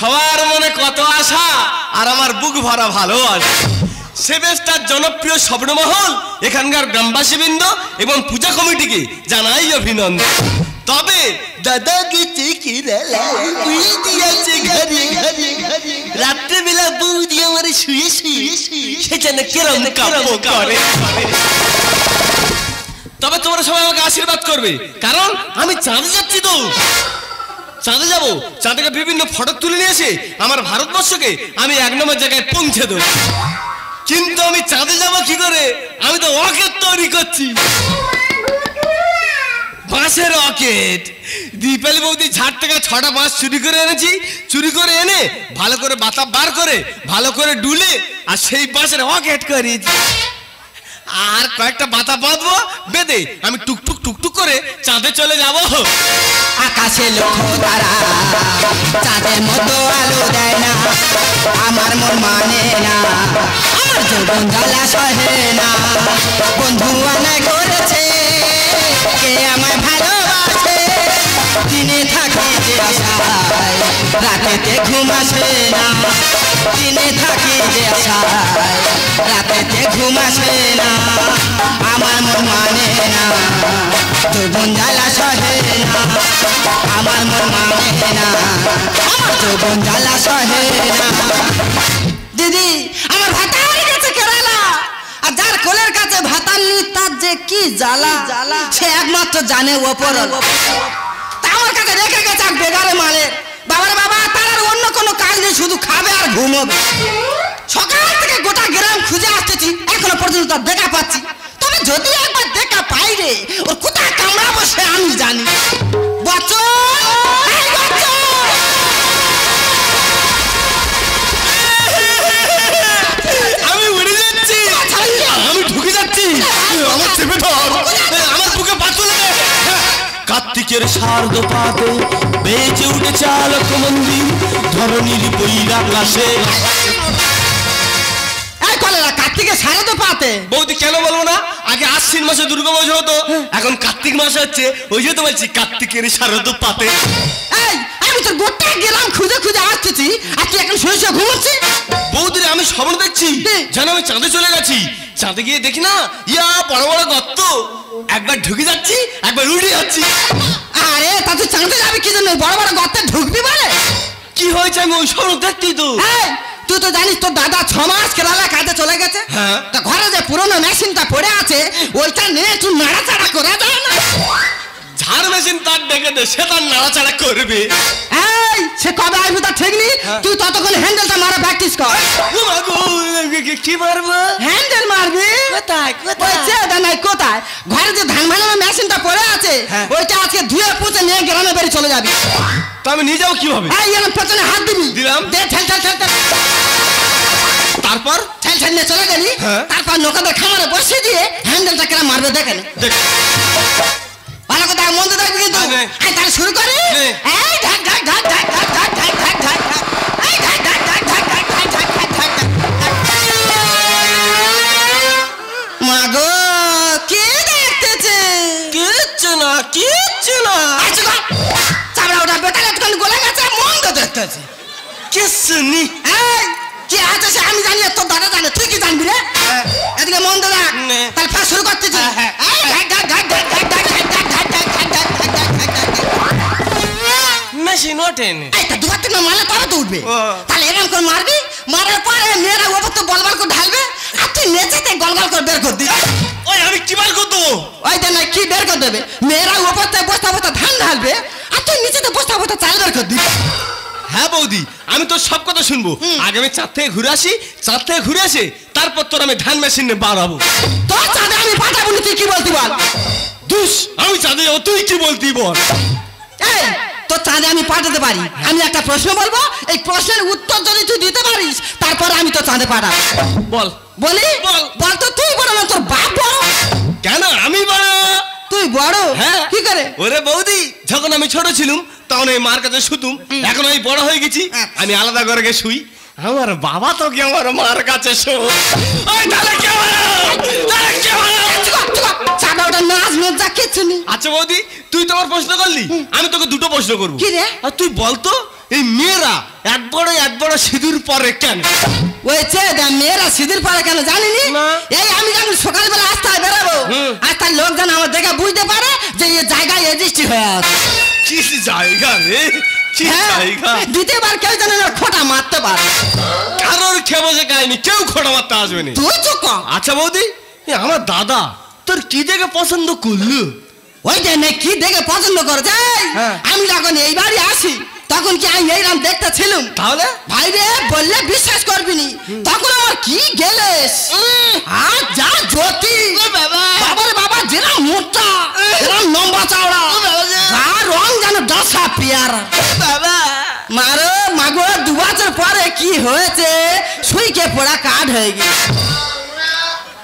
সবার মনে কত আশা আর আমার বুক ভরা ভালোবাসা। সেভেস্টার জনপ্রিয় স্বপ্নমহল এখানকার গ্রামবাসীবৃন্দ এবং পূজা কমিটিকে জানাই অভিনন্দন। তবে দাদা গেছে রাত্রেবেলা বৌদি আমার শুয়ে শুয়ে সেখানে কেরম কাব্য করে। তবে তোমরা সবাই আমাকে আশীর্বাদ করবে, কারণ আমি চাঁদে যাচ্ছি। তো চাঁদে যাবো, চাঁদে বিভিন্ন ফটো তুলে নিয়ে এসে আমার ভারতবর্ষকে আমি 1 নম্বর জায়গায় পৌঁছে দেবো। কিন্তু আমি চাঁদে যাবো কি করে? আমি তো রকেট তৈরি করছি, বাঁশের রকেট। দীপালি বৌদি ঝাড় থেকে 6টা বাঁশ চুরি করে এনেছি। চুরি করে এনে ভালো করে বাতা বার করে ভালো করে ডুলে আর সেই বাঁশের রকেট করেছি। আর কয়েকটা বাতা বাঁধবো, বেঁধে আমি টুকটুক টুকটুক করে চাঁদে চলে যাব। আকাশে লক্ষ্য তারা চাঁদের মতো আলো দেয় না, আমার মন মানে না, আমার জীবন জ্বালা সহে না। বন্ধু আনায় করেছে কে আমায় ভালোবাসে, দিনে থাকি যে আশায় রাতেতে ঘুম আসে না, দিনে থাকি যে আশায় রাতেতে ঘুম আসে না। আমার মন মানে না, জীবন জ্বালা সহে না, আমার মন মানে না, আমার জীবন জ্বালা সহে না। দিদি আমার ভাতার কাছে কেরালা, আর যার কোলের কাছে ভাতার নি তার যে কি জ্বালা সে একমাত্র জানে ওপর। তা আমার কাছে রেখে গেছে এক বেগারে মালে। বাবার বাবা তার আর অন্য কোনো কাজ নেই, শুধু খাবে আর ঘুমোবে। সকাল থেকে গোটা গ্রাম খুঁজে আসতেছি, এখনো পর্যন্ত তার দেখা পাচ্ছি। তবে যদি একবার দেখা পাই রে, ওর কোথায় কামড়াবো সে আমি জানি। আমি উড়ে যাচ্ছি, আমি ঢুকে যাচ্ছি, আমার চেপে ধর, আমার বুকে পাথর। কার্তিকের শারদ পাতে বেঁচে উঠেছে আলোক মন্দির, ধরণীর বৈরাগ লাশে। কার্তিকের শারদ পাতে বৌদি কেন বলবো না? আগে আশ্বিন মাসে দুর্গা পুজো হতো, এখন কার্তিক মাসে হচ্ছে, ওই জন্য বলছি কার্তিকের শারদ পাতে। আমি তো গোটা গ্রাম খুঁজে খুঁজে আসতেছি, আর তুই এখন শুয়ে শুয়ে ঘুমোচ্ছিস। বৌদিরে আমি স্বপ্ন দেখছি যেন আমি চাঁদে চলে গেছি। চাঁদে গিয়ে দেখি না ইয়া বড় বড় গর্ত, একবার ঢুকে যাচ্ছি একবার উড়ে যাচ্ছি। আরে তা তুই চাঁদে যাবি কি জন্য? বড় বড় গর্তে ঢুকবি বলে? কি হয়েছে আমি ওই স্বপ্ন দেখছি। তো তুই তো জানিস তোর দাদা 6 মাস কেরালা কাজে চলে গেছে। তা ঘরে যে পুরনো মেশিনটা পড়ে আছে ওইটা নিয়ে একটু নাড়াচাড়া করা যায় না? ঝাড় মেশিন তার ডেকে দে, সে তার নাড়াচাড়া করবে। সে কবে আসবে তা ঠিক নেই, তুই ততক্ষণ হ্যান্ডেলটা মারা প্র্যাকটিস কর। কি মারবো? হ্যান্ডেল মারবি? কোথায় কোথায়? ঘরে যে ধান ভাঙানোর মেশিনটা পড়ে আছে ওইটা আজকে ধুয়ে পুঁছে নিয়ে গ্রামে বেরিয়ে চলে যাবি। তা আমি নিয়ে যাবো কিভাবে? পেছনে হাত দিবি। দিলাম। তারপর ঠেল ঠেল নিয়ে চলে গেলি। তারপর নৌকাদের খামারে বসে দিয়ে হ্যান্ডেলটা কেন মারবে দেখেন। ভালো কথা মন দেখবি কিন্তু। তাহলে শুরু করি। মাগো কে দেখতেছে? কিচ্ছু না, কিচ্ছু না। চামড়া ওটা বেটার একটু গলে গেছে, মন্দ দেখতেছে। কিচ্ছু নি। কি আছে সে আমি জানি, তোর দাদা জানে, তুই কি জানবি রে? এদিকে মন্দ দেখ। তাহলে ফের শুরু করতেছি। মেশিন ওঠেনি। দুবার তিন মারলে তবে তো উঠবে। তাহলে এরকম করে মারবি, মারার পরে মেয়েরা ওপর তো বলবার করে ঢালবে, আর তুই নেচেতে গলগল করে বের করে দিবি। ওই আমি কি বার করবো? ওই দেখ না কি বের করে দেবে। মেয়েরা ওপর থেকে বস্তা বস্তা ধান ঢালবে, আর তুই নিচেতে বস্তা বস্তা চাল বের করে দিবি। হ্যাঁ বৌদি, আমি তো সব কথা শুনবো। আগে আমি চাঁদ থেকে ঘুরে আসি, চাঁদ থেকে ঘুরে আসে তারপর তোর আমি ধান মেশিন নিয়ে বাড়াবো। তোর চাঁদে আমি পাঠাবো, তুই কি বলতি বল? দুস আমি চাঁদে যাবো, তুই কি বলতি বল? এই তোর চাঁদে আমি পাঠাতে পারি। আমি একটা প্রশ্ন বলবো, এই প্রশ্নের উত্তর যদি তুই দিতে পারিস তারপরে আমি তো চাঁদে পাঠাবো। বল। বলি? বল তো তুই বড় না তোর বাপ বড়? কেন আমি বড়? তুই বড়? হ্যাঁ। কি করে? ওরে বৌদি, যখন আমি ছোট ছিলাম তখন এই মার কাছে শুতুম, এখন আমি বড় হয়ে গেছি, আমি আলাদা করে গিয়ে শুই। আমার বাবা তো কি আমার মার কাছে শো। আচ্ছা বৌদি, তুই তো আমার প্রশ্ন করলি, আমি তোকে দুটো প্রশ্ন করবো। কি রে? আর তুই বলতো এই মেয়েরা এত বড় সিঁদুর পরে কেন? ওইছে মেয়েরা সিঁদুর পরে কেন জানিনি? এই আমি যখন সকালবেলা রাস্তায় বেরোবো, রাস্তার লোকজন আমার দেখে বুঝতে পারে যে এই জায়গায় রেজিস্ট্রি হয়ে আছে। কি জায়গা রে, কি জায়গা! দ্বিতীয়বার কেউ জানে না খোঁটা মারতে পারে। কারোর খেয়ে বসে খায়নি, কেউ খোঁটা মারতে আসবে না। তুই চুপ কর। আচ্ছা বৌদি, আমার দাদা তোর কি দেখে পছন্দ করলো? ওই যে কি দেখে পছন্দ করেছে? আমি যখন এই বাড়ি আসি তখন কি আমি এইরাম দেখতে ছিলাম? তাহলে ভাই রে বললে বিশ্বাস করবি নি, তখন আমার কি গেলেস আর যা জ্যোতি বাবার বাবা যেরকম মোটা যেরকম লম্বা চওড়া, আর রং যেন দশা পেয়ারা। মারো মাগো 2 বছর পরে কি হয়েছে, সুইকে পড়া কাঠ হয়ে গেছে।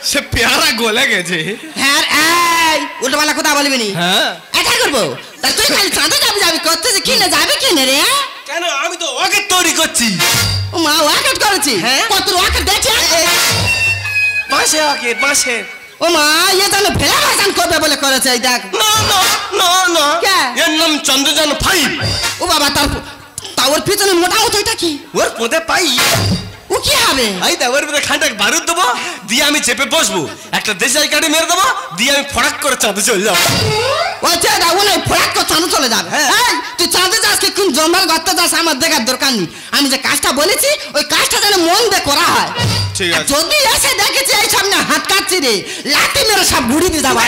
সে পেয়ারা গলে গেছে। হ্যাঁ এই উল্টোপাল্টা কথা বলবি নি। হ্যাঁ এটা করবো তা তুই খালি চাঁদে যাবি করতেছিস, কিনে যাবে কিনে রে? কেন, আমি তো ওকে তৈরি করছি। ও মা ওয়াকেট করেছি? কত ওয়াকেট দেখছি বাঁশে ওয়াকেট, বাঁশে। ও মা এ যেন ফেলা ভাষণ করবে বলে করেছে। এই দেখ না কে? এর নাম চন্দ্রযান 5। ও বাবা তা ওর পিছনে মোটা মতো এটা কি? ওর পোতে পাই। ও কি হবে? এই দা ওর মধ্যে খানটা বারুদ দেবো, দিয়ে আমি চেপে বসবো, একটা দেশাই কাঠি মেরে দেবো, দিয়ে আমি ফড়াক করে চাঁদে চলে যাবো। ও চেয়ে ও নাই ফড়াক করে চাঁদে চলে যাবে। এই তুই চাঁদে যাস কি কোন জম্বার গর্তে যাস আমার দেখার দরকার নেই। আমি যে কাজটা বলেছি ওই কাজটা যেন মন দিয়ে করা হয়। ঠিক আছে। যদি এসে দেখেছি এই সামনে হাত কাটছি রে, লাঠি মেরে সব ঘুরি দিয়ে যাবো।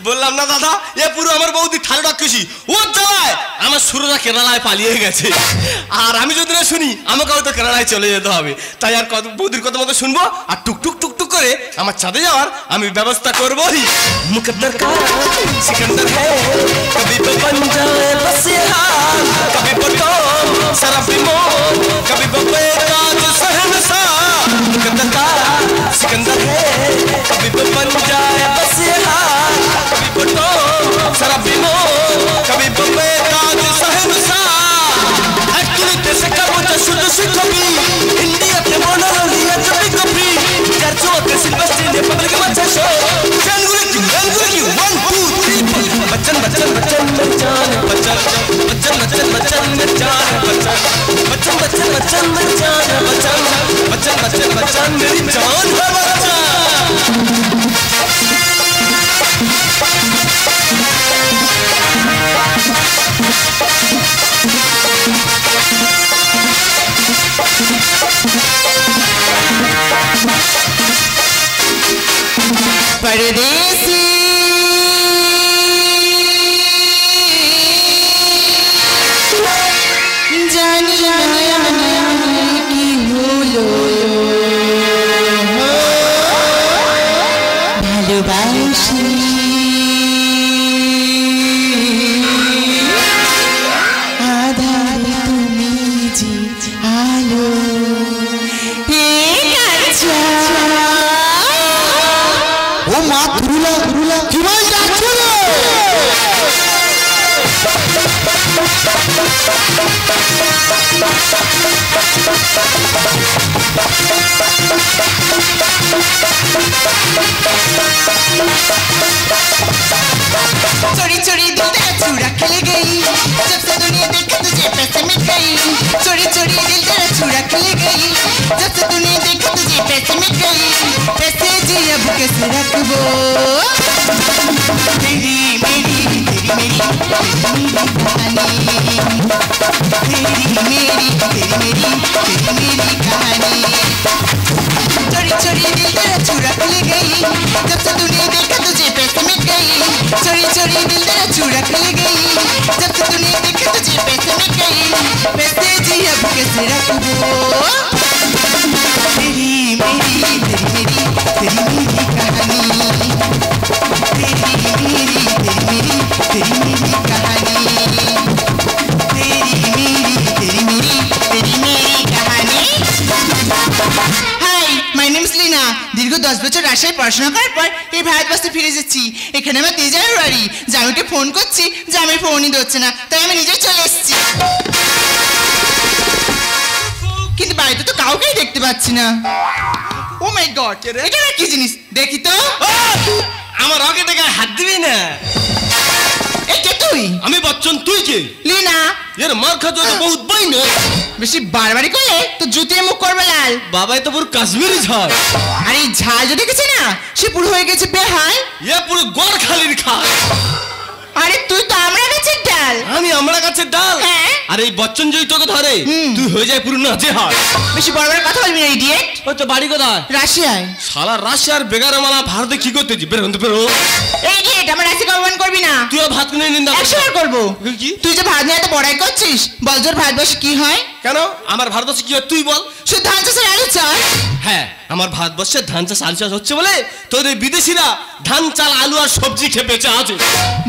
বললাম না দাদা, এ পুরো আমার বৌদি থালটা খুশি। ও জ্বালায় আমার সুররা কেরালায় পালিয়ে গেছে, আর আমি যদি না শুনি আমাকে হয়তো কেরালায় চলে যেতে হবে। তাই আর কত বৌদির কথা মতো শুনবো, আর টুকটুক টুকটুক করে আমার চাঁদে যাওয়ার আমি ব্যবস্থা করবোই। মুকদ্দর কা সিকন্দর হ্যায়, কবি তো বন যায় বস ইহান, কবি বতো সারা বিমোন, কবি ববে তাজ শহনশাহ। মুকদ্দর কা সিকন্দর হ্যায়, কবি তো বন যায় বস ইহান, कभी बटो सारा बिमो, कभी बम्बे ताज शहनशाह। एक्चुअली देश का मुझे शुद्ध कभी हिंदी अपने बोलना लिया कभी कभी चर्चों के सिल्वेस्टर ने पब्लिक में अच्छा शो चंगुली की 1 2 3 बच्चन बच्चन बच्चन मेरी जान बच्चन बच्चन बच्चन बच्चन मेरी जान बच्चन बच्चन बच्चन बच्चन मेरी जान बच्चन बच्चन बच्चन बच्चन मेरी जान है बच्चन। परदेसी जानी की হলো ভালোবাসি আধারে তুমি যে আলো। ও মা গুরুলা গুরুলা কি ভাই যাচ্ছ রে? चोरी चोरी दिल तेरा चूड़ा खिल गई, जब से दुनिया देखा तुझे पैसे मिल गई। चोरी चोरी दिल तेरा चूड़ा खिल गई, जब से दुनिया देखा तुझे पैसे मिल गई। पैसे जी अब कैसे रखबो, तेरी मेरी तेरी मेरी तेरी मेरी कहानी, तेरी मेरी तेरी मेरी तेरी मेरी कहानी। चोरी चोरी दिल तेरा चूड़ा खिल गई, जब से दुनिया देखा तुझे पैसे मिल गई। चोरी चोरी दिल तेरा चूड़ा खिल गई, जब से दुनिया देखा तुझे पैसे मिल गई। पैसे जी अब कैसे रखबो, तेरी मेरी तेरी मेरी तेरी मेरी कहानी, तेरी मेरी तेरी मेरी तेरी मेरी कहानी, तेरी मेरी तेरी मेरी तेरी मेरी कहानी। हाय মাই নেম ইজ লিনা। দীর্ঘ 10 বছর রাজশাহী পড়াশোনা করার পর এই ভারতবর্ষে ফিরে যাচ্ছি। এখানে আমার 3 জানুয়ারি জামাইকে ফোন করছি, জামাই ফোনই ধরছে না, তাই আমি নিজে চলে এসেছি। কিন্তু বাড়িতে তো কাউকেই দেখতে পাচ্ছি না। ও মাই গড, এটা কি জিনিস দেখি তো। আমার রকেটে গায়ে হাত দিবি না। এই কে তুই? তুই? আমি বচ্চন, তুই কে? লিনা। এর মার খাতে তো বহুত বাই না। বেশি বারবারই করলে তো জুতিয়ে মুখ করবে লাল। বাবাই তো পুরো কাশ্মীরি ঝাল। আর এই ঝাল যদি দেখেছে না, সে পুরো হয়ে গেছে বেহাল। এ পুরো গড় খালির খাল। আরে তুই তো আমরা গাছের ডাল। আমি আমরা গাছের ডাল? হ্যাঁ। আর এই বচ্চন যদি তোকে ধরে, তুই হয়ে যায় পুরো নাচে হাল। বেশি বড় বড় কথা বলবি না ইডিয়েট। ওই তো বাড়ি কোথায়? রাশিয়ায়। শালা রাশিয়ার বেগারমালা ভারতে কি করতেছি? বের হতে বেরো। এই ইডিয়েট, আমার রাশিকে অপমান করবি না। তুইও ভাত কিনে নিন্দা করছিস। 100 বার করবো। কি? তুই যে ভাত নিয়ে এত বড়াই করছিস, বল তোর ভারতবর্ষে কি হয়? কেন আমার ভারতবর্ষে কি হয় তুই বল? শুধু ধান চাষের আলু চাষ। হ্যাঁ, আমার ভারতবর্ষে ধান চাষ আলু চাষ হচ্ছে বলে তোদের বিদেশিরা ধান চাল আলু আর সবজি খেয়ে বেঁচে আছে।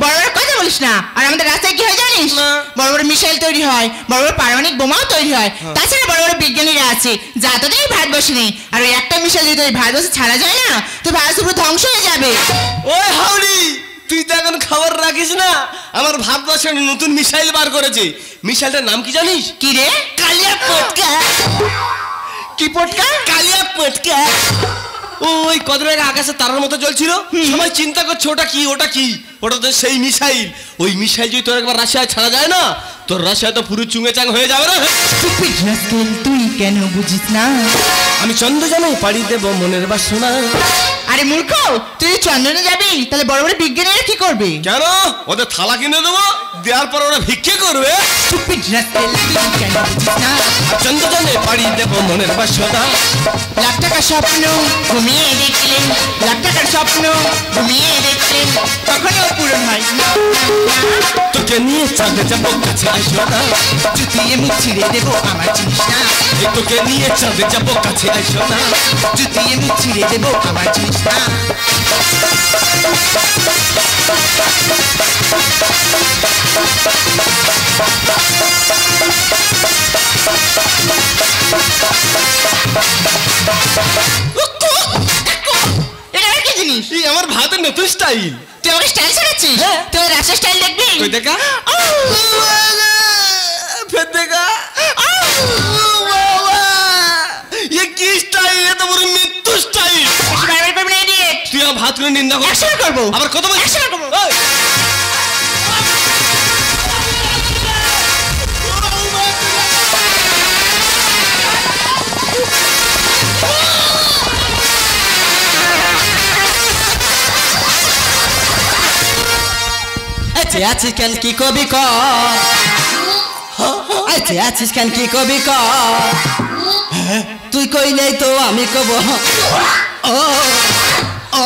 বড় বড় কথা বলিস না। আর আমাদের রাস্তায় কি হয় জানিস? না। বড় বড় মিসাইল তৈরি হয়, বড় বড় পারমাণবিক বোমাও তৈরি হয়। তাছাড়া বড় বড় বিজ্ঞানীরা আছে যা তোদের এই ভারতবর্ষে নেই। আর ওই একটা মিসাইল যদি তোর ভারতবর্ষে ছাড়া যায় না, তো ভারত পুরো ধ্বংস হয়ে যাবে। ওই হাওড়ি, তুই তো এখন খবর রাখিস না। আমার ভারতবর্ষে নতুন মিসাইল বার করেছে। মিসাইলটার নাম কি জানিস? কি রে? কালিয়া পটকা। কি পটকা? কালিয়া পটকা। ওই কদিন আগে আকাশে তারার মতো জ্বলছিল, সবাই চিন্তা করছে ওটা কি ওটা কি। ওটা তো সেই মিসাইল। ওই মিসাইল যদি তোর একবার রাশিয়ায় ছাড়া যায় না, তোর রাশিয়া তো পুরো চুঙে চাং হয়ে যাবে না। তুই কেন বুঝিস না? আমি চন্দ্রযানে পাড়ি দেব মনের বাসনা। আরে মূর্খ, তুই চন্দ্রনে যাবি, তাহলে বড় বড় বিজ্ঞানীরা কি করবে? কেন? ওদের থালা কিনে দেবো, দেওয়ার পর ওরা ভিক্ষে করবে। চন্দ্রযানে পাড়ি দেব মনের বাসনা। লাখ টাকার স্বপ্ন ঘুমিয়ে দেখলেন, লাখ টাকার স্বপ্ন ঘুমিয়ে দেখলেন, কখনো পূরণ হয় না। তোকে নিয়ে চাঁদে যাবো, কাছে আসো না। জুতিয়ে মুখ ছিঁড়ে দেবো, আমার জিনিস না। তোকে নিয়ে চাঁদে যাবো, কাছে আসো না। জুতিয়ে মুখ ছিঁড়ে দেবো, আমার জিনিস না। এটা আর কি জিনিস? এই আমার ভাতের নতুন স্টাইল। তুই আমাকে স্টাইল শেখাচ্ছিস? তুই রাশিয়ার স্টাইল দেখবি? কই দেখা? ফের দেখা? ये কি স্টাইল? এ তো পুরো মৃত্যু স্টাইল। বারবার করবি না ইডিয়েট। তুই আমার ভাত করে নিন্দা করছিস। 100 বার করবো। আবার কত বলছিস? 100 বার করবো। ওই! আছিস কেন কি কবি ক? আছিস কেন কি কবি ক? তুই কইলেই তো আমি কব। ও ও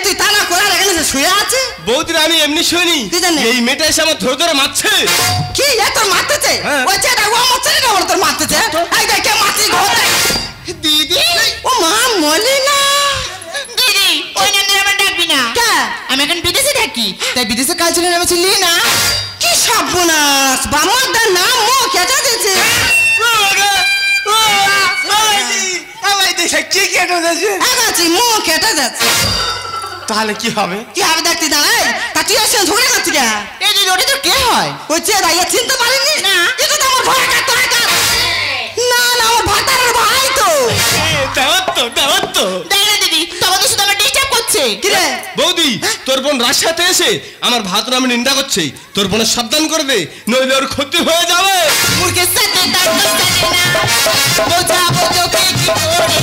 তুই তালা করার এখানে শুয়ে আছে। বৌদির আমি এমনি শুনি, এই মেয়েটা এসে আমার ধরে ধরে মারছে। কি তোর মারতেছে? ওই ছেলেটা ও মারছে না, ওর তোর মারতেছে। এই দেখ কে মারছিস ঘরে। দিদি, ও মা মলিনা। দিদি, ওই নাম দিয়ে আমার ডাকবি না। কে? আমি এখন বিদেশে থাকি, তাই বিদেশে কাজ চলে নেমেছি লিনা। কি সর্বনাশ, বামনদার নাম মুখ কেটে দিয়েছে। কি কেটে যাচ্ছে? আগাছি মুখ কেটে যাচ্ছে। তাহলে কি হবে? কি হবে দেখতে দাঁড়াই। তা তুই আসছেন ঝগড়া করছি কে? এই যে ওটা তো কে হয়? ওই চেহারা ইয়ে চিনতে পারিনি না। এটা তো আমার ভয় কাটতো না। না না, আমার ভাতারের ভাই তো। দেওয়ার তো দেখে দিদি, তোমাদের শুধু আমার ডিস্টার্ব করছে। কি রে বৌদি, তোর বোন রাশিয়াতে এসে আমার ভাত নামে নিন্দা করছে। তোর বোনের সাবধান করে দে, নইলে ওর ক্ষতি হয়ে যাবে। মুরগির সাথে বোঝাবো তোকে কি করে।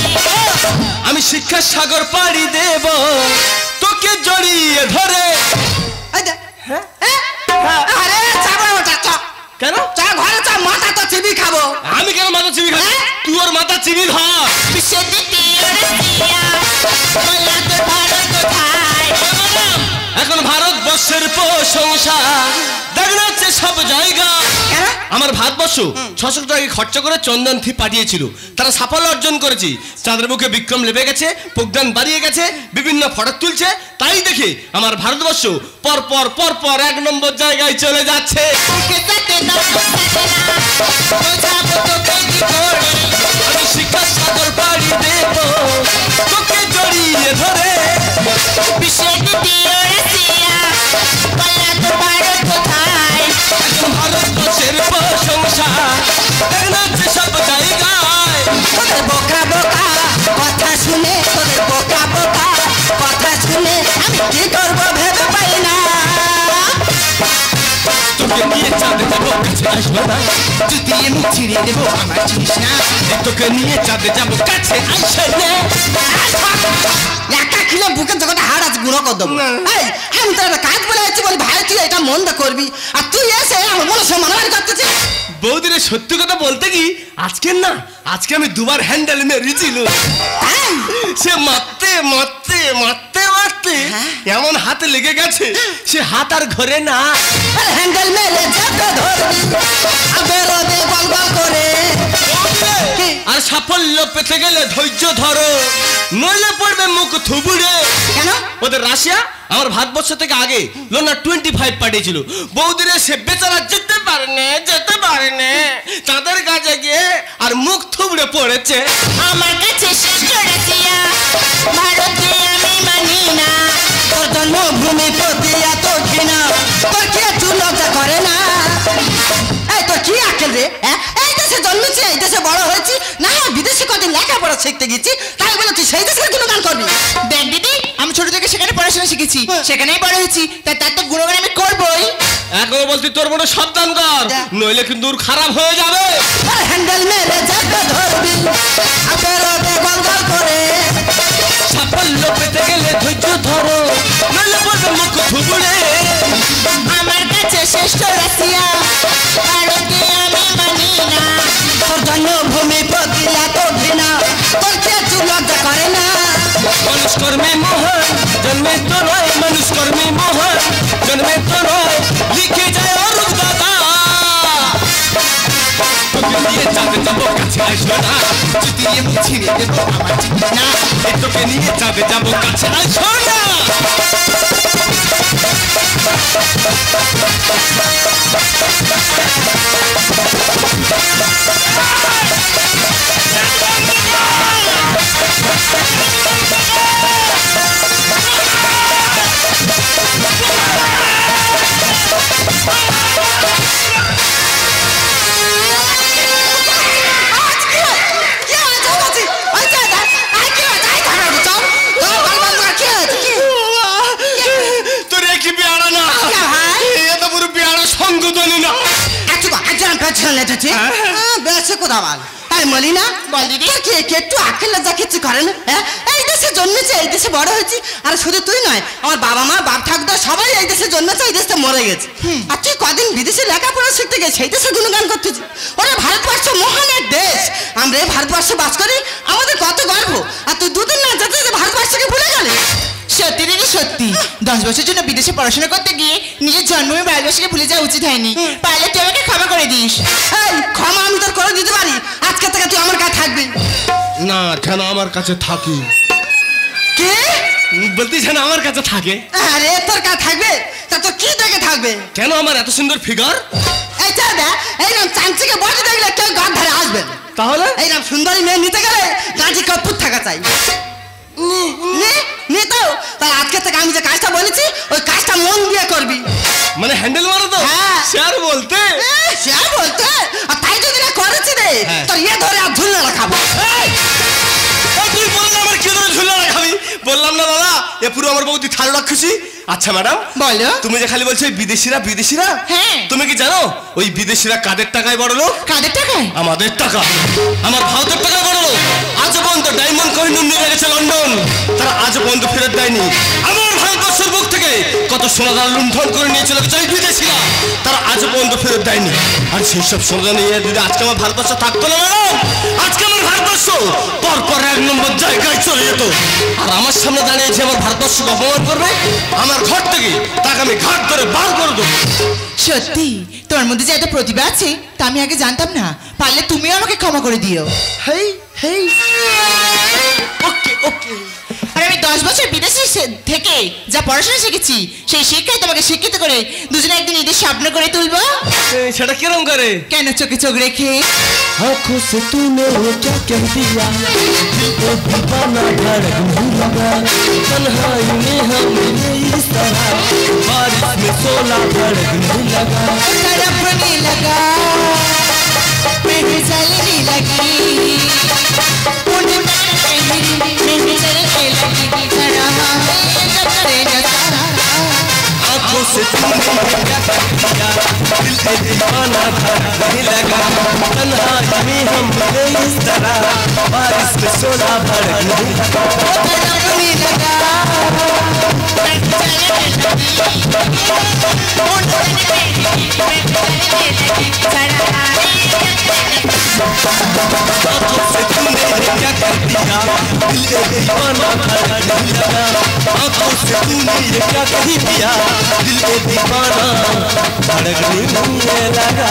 আমি শিক্ষার সাগর পাড়ি দেব, তোকে জড়িয়ে ধরে। আরে যাবো ওটা চ। কেন? চা ঘরে চা, মাথা তো চিবি খাবো। আমি কেন মাথা চিবি খাবো? তুই ওর মাথা চিবি ধর। বিশ্বের দ্বিতীয় রাশিয়া, বললা তোর ভারত কোথায়? এখন ভারতবর্ষের প্রশংসা দেখ না হচ্ছে সব জায়গা। আমার ভারতবর্ষ 600 টাকা খরচা করে চন্দন থি পাঠিয়েছিল, তারা সাফল্য অর্জন করেছে। চাঁদের বুকে বিক্রম লেবে গেছে, প্রজ্ঞান বাড়িয়ে গেছে, বিভিন্ন ফটক তুলছে। তাই দেখে আমার ভারতবর্ষ পর পর পর পর 1 নম্বর জায়গায় চলে যাচ্ছে। আমি শিক্ষার সাগর পাড়ি দেব, তোকে জড়িয়ে ধরে। বিশ্বের দ্বিতীয় রাশিয়া, বললা তোর ভারত কোথায়? ভারতবর্ষের প্রশংসা দেখ না হচ্ছে সব জায়গায়। তোদের বোকা বোকা কথা শুনে, তোদের বোকা বোকা কি করবো ভেবে পাই না। তোকে নিয়ে চাঁদে যাবো কাছে আসবো না, জুতিয়ে মুখ ছিঁড়িয়ে দেবো আমার চিনিস না। তোকে নিয়ে চাঁদে যাবো কাছে আসবো না। একা খিলে বুকে জগতে হাড় আছে গুঁড়ো কর দেবো। এই আমি তোর একটা কাজ বলে যাচ্ছি, বলি ভাই তুই এটা মন্দ করবি, আর তুই এসে আমার মনে সে মারামারি করতেছিস। বৌদিরে সত্যি কথা বলতে কি, আজকে না, আজকে আমি দুবার হ্যান্ডেল মেরেছিল। সে মারতে মারতে মারতে মারতে এমন হাতে লেগে গেছে, সে হাত আর ঘরে না। হ্যান্ডেল মেরে যাবে ধরবি আর বেরোবে গল গল করে। আর সাফল্য পেতে গেলে ধৈর্য ধরো, নইলে পড়বে মুখ থুবুড়ে। কেন? ওদের রাশিয়া আমার ভারতবর্ষ থেকে আগে লোনা 25 পাঠিয়েছিল। বৌদিরে সে বেচারা যেতে পারে না, তাদের কাছে গিয়ে আর মুখ থুবড়ে পড়েছে। আমার কাছে শ্রেষ্ঠ রাশিয়া, ভারতে আমি মানি না। তোর জন্মভূমি প্রতি এত ঘৃণা, তোর কি একটু লজ্জা করে না? এই তোর কি আকেল রে? এই দেশে জন্মেছি, এই দেশে বড় হয়েছি, না বিদেশে কদিন লেখাপড়া শিখতে গেছি, তাই বলে তুই সেই দেশের গুণগান করবি? দেখ দিদি, আমি ছোট থেকে সেখানে পড়াশোনা শিখেছি, সেখানেই বড় হয়েছি, তাই তার তো গুণগান আমি করবোই। একবার বলছি তোর বড় সাবধান কর, নইলে কিন্তু দূর খারাপ হয়ে যাবে। হ্যান্ডেল মেরে যাবে ধরবি আর বেরোবে গল গল করে। সাফল্য পেতে গেলে ধৈর্য ধরো, নইলে পড়বে মুখ থুবড়ে। আমার কাছে শ্রেষ্ঠ রাশিয়া, ভারতে আমি মানি না। তোর জন্মভূমি প্রতি এত ঘৃণা, তোর কি একটু লজ্জা করে না? মানুষ কর্মে মহান, জন্মে তো নয়, মানুষ কর্মে মহান, জন্মে তো নয়, লিখে যায় অরূপ দাদা। তোকে নিয়ে চাঁদে যাবো কাছে আসবো না, জুতিয়ে মুখ ছিঁড়ে দেবো আমার চিনিস না। তোকে নিয়ে চাঁদে যাবো কাছে আসবো না। মলিনা একটু আকেল লজ্জা কিছু করে না? এই দেশে জন্মেছে, এই দেশে বড় হয়েছি, আর শুধু তুই নয়, আমার বাবা মা বাপ ঠাকুরদা সবাই এই দেশে জন্মেছে, এই দেশে মরে গেছে। আর তুই কদিন বিদেশে লেখাপড়া শিখতে গেছে, সেই দেশে গুণগান করতেছি। ওরা ভারতবর্ষ মহান এক দেশ, আমরা এই ভারতবর্ষে বাস করি, আমাদের কত গর্ব। আর তুই দুদিন না যেতে ভারতবর্ষকে ভুলে গেলি। সত্যি দিদি সত্যি, 10 বছরের জন্য বিদেশে পড়াশোনা করতে গিয়ে নিজের জন্মভূমি ভারতবর্ষকে ভুলে যাওয়া উচিত হয়নি। পারলে তুই আমাকে ক্ষমা করে দিস। এই ক্ষমা আমি তোর করে দিতে পারি, আজকে থেকে তুই আমার কাছে থাকবি না। কেন আমার কাছে থাকি? কে বলতিস না আমার কাছে থাকে? আরে তোর কাছে থাকবে তা তো কি দেখে থাকবে? কেন আমার এত সুন্দর ফিগার? এই চাঁদা, এইরকম চাঁদকে বসে দেখলে কেউ ঘর ধারে আসবে। তাহলে এইরকম সুন্দরী মেয়ে নিতে গেলে গাড়ি কপুর থাকা চাই। তো তাই আজকে থেকে আমি যে কাজটা বলেছি ওই কাজটা মন দিয়ে করবি। মানে হ্যান্ডেল মারো তো? হ্যাঁ। স্যার বলতে আর তাই যদি না করেছি রে, তোর ইয়ে ধরে আর ঝুলনা রাখাবো। তুই বললে আমার কি ধরে ঝুলনা রাখাবি? বললাম না দাদা, এ পুরো আমার বৌদি থাল রাখছি। আচ্ছা ম্যাডাম বলো, তুমি যে খালি বলছো বিদেশিরা বিদেশিরা, হ্যাঁ তুমি কি জানো ওই বিদেশিরা কাদের টাকায় বড় লোক? কাদের টাকায়? আমাদের টাকা, আমার ভারতের টাকায় বড় লোক। আজ পর্যন্ত ডায়মন্ড কহিনুর নিয়ে গেছে লন্ডন, তারা আজ পর্যন্ত ফেরত দেয়নি। আমার ভারতবর্ষের বুক থেকে কত সোনাদার লুণ্ঠন করে নিয়ে চলে গেছে ওই বিদেশিরা, তারা আজ পর্যন্ত ফেরত দেয়নি। আর সেই সব সোনা নিয়ে যদি আজকে আমার ভারতবর্ষ থাকতো না ম্যাডাম, আজকে আমার ভারতবর্ষ পরপর 1 নম্বর জায়গায় চলে যেত। আর আমার সামনে দাঁড়িয়েছে আমার ভারতবর্ষকে অপমান করবে, আমার ঘর থেকে তাকে আমি ঘাট ধরে বার করে দেবো। সত্যি তোমার মধ্যে যে এত প্রতিভা আছে তা আমি আগে জানতাম না, পারলে তুমিও আমাকে ক্ষমা করে দিও। হেই হেই, ওকে ওকে। আর আমি 10 বছর বিদেশে থেকে যা পড়াশোনা শিখেছি সেই শিক্ষায় তোমাকে শিক্ষিত করে দুজনে একদিন ঈদের স্বপ্ন করে তুলবো। সেটা কিরম করে? কেন চোখে চোখ রেখে। आँखों से तूने क्या कह दिया, दिल को दीवाना धड़कने लगा, तन्हाई में हमें इस तरह बारिश में शोला धड़कने लगा, तड़पने लगा, मैं जलने लगी, उन में चलने लगी, खड़ा है जब करे नशा से तूने ये क्या कर दिया, दिल पे दीवाना धड़कने लगा। तन्हाई में हम मिले इस तरह, बारिश में शोला भड़कने लगा। धड़कने लगा आँखों से तूने ये क्या कर दिया, दिल पे दीवाना धड़कने लगा। आँखों से तूने ये क्या कर दिया, दिल पे दीवाना धड़कने लगा।